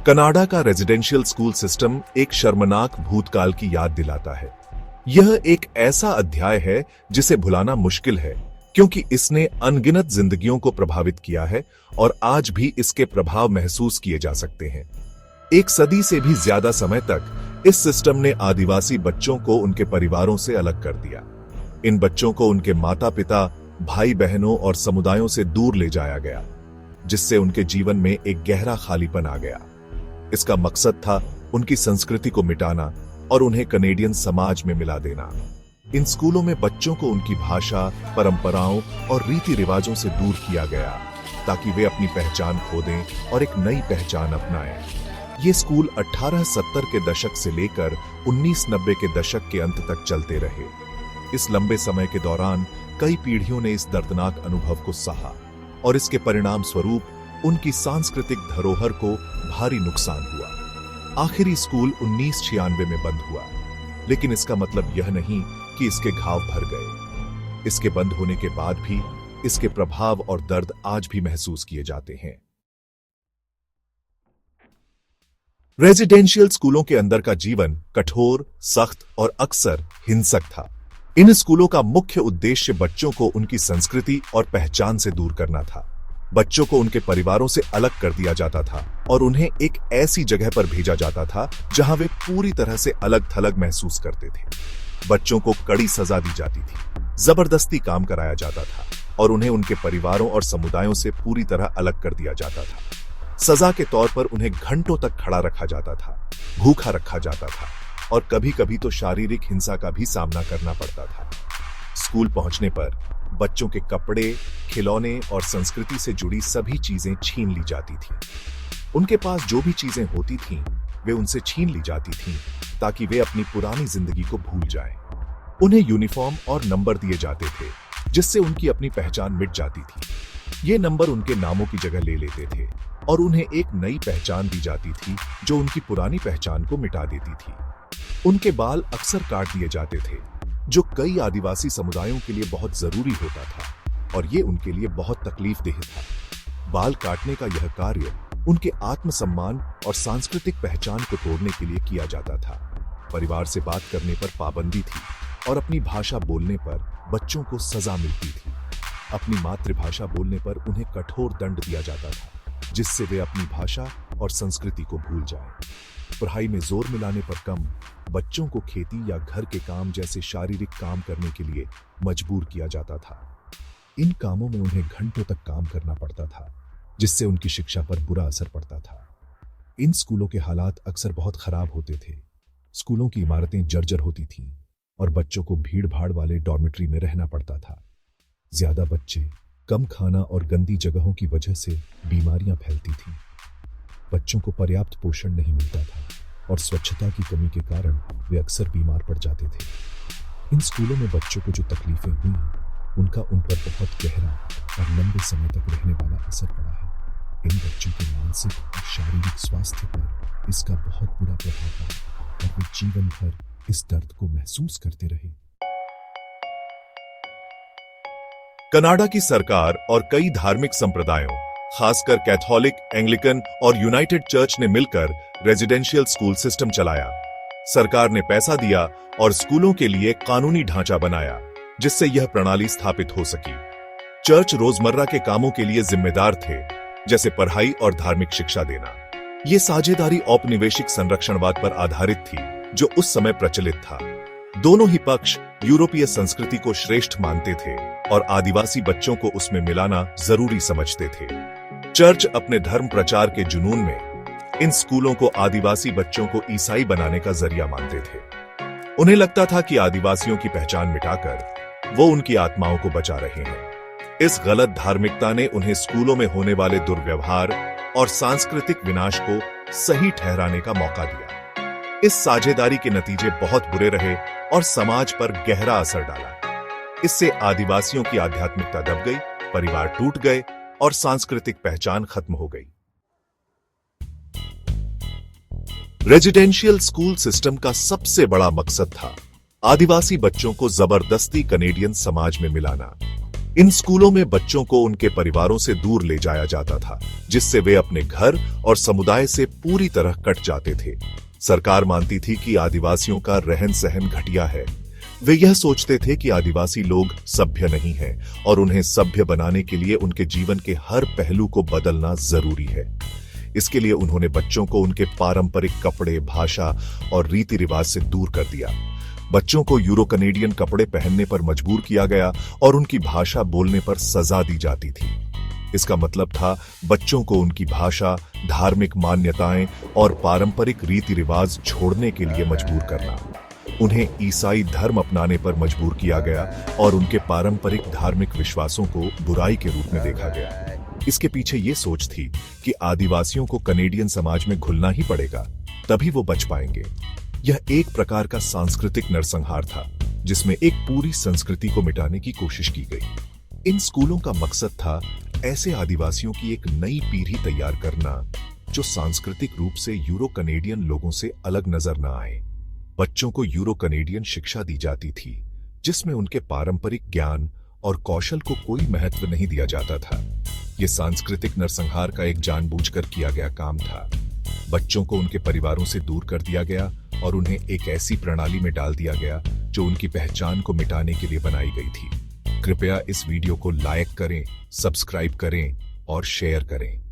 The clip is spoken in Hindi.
कनाडा का रेजिडेंशियल स्कूल सिस्टम एक शर्मनाक भूतकाल की याद दिलाता है। यह एक ऐसा अध्याय है जिसे भुलाना मुश्किल है, क्योंकि इसने अनगिनत जिंदगियों को प्रभावित किया है और आज भी इसके प्रभाव महसूस किए जा सकते हैं। एक सदी से भी ज्यादा समय तक इस सिस्टम ने आदिवासी बच्चों को उनके परिवारों से अलग कर दिया। इन बच्चों को उनके माता पिता, भाई बहनों और समुदायों से दूर ले जाया गया, जिससे उनके जीवन में एक गहरा खालीपन आ गया। इसका मकसद था उनकी संस्कृति को मिटाना और उन्हें कनेडियन समाज में मिला देना। इन स्कूलों में बच्चों को उनकी भाषा, परंपराओं और रीति रिवाजों से दूर किया गया, ताकि वे अपनी पहचान खो दें और एक नई पहचान अपनाएं। ये स्कूल 1870 के दशक से लेकर 1990 के दशक के अंत तक चलते रहे। इस लंबे समय के दौरान कई पीढ़ियों ने इस दर्दनाक अनुभव को सहा और इसके परिणाम स्वरूप उनकी सांस्कृतिक धरोहर को भारी नुकसान हुआ। आखिरी स्कूल 1996 में बंद हुआ, लेकिन इसका मतलब यह नहीं कि इसके घाव भर गए। इसके बंद होने के बाद भी इसके प्रभाव और दर्द आज भी महसूस किए जाते हैं। रेजिडेंशियल स्कूलों के अंदर का जीवन कठोर, सख्त और अक्सर हिंसक था। इन स्कूलों का मुख्य उद्देश्य बच्चों को उनकी संस्कृति और पहचान से दूर करना था। बच्चों को उनके परिवारों से अलग कर दिया जाता था और उन्हें एक ऐसी जगह पर भेजा जाता था जहां वे पूरी तरह से अलग थलग महसूस करते थे। बच्चों को कड़ी सजा दी जाती थी, जबरदस्ती काम कराया जाता था और उन्हें उनके परिवारों और समुदायों से पूरी तरह अलग कर दिया जाता था। सजा के तौर पर उन्हें घंटों तक खड़ा रखा जाता था, भूखा रखा जाता था और कभी कभी तो शारीरिक हिंसा का भी सामना करना पड़ता था। स्कूल पहुंचने पर बच्चों के कपड़े, खिलौने और संस्कृति से जुड़ी सभी चीजें छीन ली जाती थीं। उनके पास जो भी चीजें होती थीं, वे उनसे छीन ली जाती थीं, ताकि वे अपनी पुरानी जिंदगी को भूल जाएं। उन्हें यूनिफॉर्म और नंबर दिए जाते थे, जिससे उनकी अपनी पहचान मिट जाती थी। ये नंबर उनके नामों की जगह ले लेते थे और उन्हें एक नई पहचान दी जाती थी, जो उनकी पुरानी पहचान को मिटा देती थी। उनके बाल अक्सर काट दिए जाते थे, जो कई आदिवासी समुदायों के लिए बहुत जरूरी होता था और ये उनके लिए बहुत तकलीफदेह था। बाल काटने का यह कार्य उनके आत्मसम्मान और सांस्कृतिक पहचान को तोड़ने के लिए किया जाता था। परिवार से बात करने पर पाबंदी थी और अपनी भाषा बोलने पर बच्चों को सजा मिलती थी। अपनी मातृभाषा बोलने पर उन्हें कठोर दंड दिया जाता था, जिससे वे अपनी भाषा और संस्कृति को भूल जाएं। पढ़ाई में जोर मिलाने पर कम, बच्चों को खेती या घर के काम जैसे शारीरिक काम करने के लिए मजबूर किया जाता था। इन कामों में उन्हें घंटों तक काम करना पड़ता था, जिससे उनकी शिक्षा पर बुरा असर पड़ता था। इन स्कूलों के हालात अक्सर बहुत खराब होते थे। स्कूलों की इमारतें जर्जर होती थीं और बच्चों को भीड़ भाड़ वाले डॉर्मेट्री में रहना पड़ता था। ज्यादा बच्चे, कम खाना और गंदी जगहों की वजह से बीमारियां फैलती थीं। बच्चों को पर्याप्त पोषण नहीं मिलता था और स्वच्छता की कमी के कारण वे अक्सर बीमार पड़ जाते थे। इन स्कूलों में बच्चों को जो तकलीफें हुई, उनका उन पर बहुत गहरा और लंबे समय तक रहने वाला असर पड़ा है। इन बच्चों के मानसिक और शारीरिक स्वास्थ्य पर इसका बहुत बुरा प्रभाव पड़ा और वे जीवन भर इस दर्द को महसूस करते रहे। कनाडा की सरकार और कई धार्मिक संप्रदायों, खासकर कैथोलिक, एंग्लिकन और यूनाइटेड चर्च ने मिलकर रेजिडेंशियल स्कूल सिस्टम चलाया। सरकार ने पैसा दिया और स्कूलों के लिए कानूनी ढांचा बनाया, जिससे यह प्रणाली स्थापित हो सकी। चर्च रोजमर्रा के कामों के लिए जिम्मेदार थे, जैसे पढ़ाई और धार्मिक शिक्षा देना। ये साझेदारी औपनिवेशिक संरक्षणवाद पर आधारित थी, जो उस समय प्रचलित था। दोनों ही पक्ष यूरोपीय संस्कृति को श्रेष्ठ मानते थे और आदिवासी बच्चों को उसमें मिलाना जरूरी समझते थे। चर्च अपने धर्म प्रचार के जुनून में इन स्कूलों को आदिवासी बच्चों को ईसाई बनाने का जरिया मानते थे। उन्हें लगता था कि आदिवासियों की पहचान मिटाकर वो उनकी आत्माओं को बचा रहे हैं। इस गलत धार्मिकता ने उन्हें स्कूलों में होने वाले दुर्व्यवहार और सांस्कृतिक विनाश को सही ठहराने का मौका दिया। इस साझेदारी के नतीजे बहुत बुरे रहे और समाज पर गहरा असर डाला। इससे आदिवासियों की आध्यात्मिकता दब गई, परिवार टूट गए और सांस्कृतिक पहचान खत्म हो गई। रेजिडेंशियल स्कूल सिस्टम का सबसे बड़ा मकसद था आदिवासी बच्चों को जबरदस्ती कनेडियन समाज में मिलाना। इन स्कूलों में बच्चों को उनके परिवारों से दूर ले जाया जाता था, जिससे वे अपने घर और समुदाय से पूरी तरह कट जाते थे। सरकार मानती थी कि आदिवासियों का रहन सहन घटिया है। वे यह सोचते थे कि आदिवासी लोग सभ्य नहीं हैं और उन्हें सभ्य बनाने के लिए उनके जीवन के हर पहलू को बदलना जरूरी है। इसके लिए उन्होंने बच्चों को उनके पारंपरिक कपड़े, भाषा और रीति रिवाज से दूर कर दिया। बच्चों को यूरो कनेडियन कपड़े पहनने पर मजबूर किया गया और उनकी भाषा बोलने पर सजा दी जाती थी। इसका मतलब था बच्चों को उनकी भाषा, धार्मिक मान्यताएं और पारंपरिक रीति रिवाज छोड़ने के लिए मजबूर करना। उन्हें ईसाई धर्म अपनाने पर मजबूर किया गया और उनके पारंपरिक धार्मिक विश्वासों को बुराई के रूप में देखा गया। इसके पीछे ये सोच थी कि आदिवासियों को कनेडियन समाज में घुलना ही पड़ेगा, तभी वो बच पाएंगे। यह एक प्रकार का सांस्कृतिक नरसंहार था, जिसमें एक पूरी संस्कृति को मिटाने की कोशिश की गई। इन स्कूलों का मकसद था ऐसे आदिवासियों की एक नई पीढ़ी तैयार करना जो सांस्कृतिक रूप से यूरो कनेडियन लोगों से अलग नजर न आए। बच्चों को यूरो कनेडियन शिक्षा दी जाती थी, जिसमें उनके पारंपरिक ज्ञान और कौशल को कोई महत्व नहीं दिया जाता था। यह सांस्कृतिक नरसंहार का एक जानबूझकर किया गया काम था। बच्चों को उनके परिवारों से दूर कर दिया गया और उन्हें एक ऐसी प्रणाली में डाल दिया गया जो उनकी पहचान को मिटाने के लिए बनाई गई थी। कृपया इस वीडियो को लाइक करें, सब्सक्राइब करें और शेयर करें।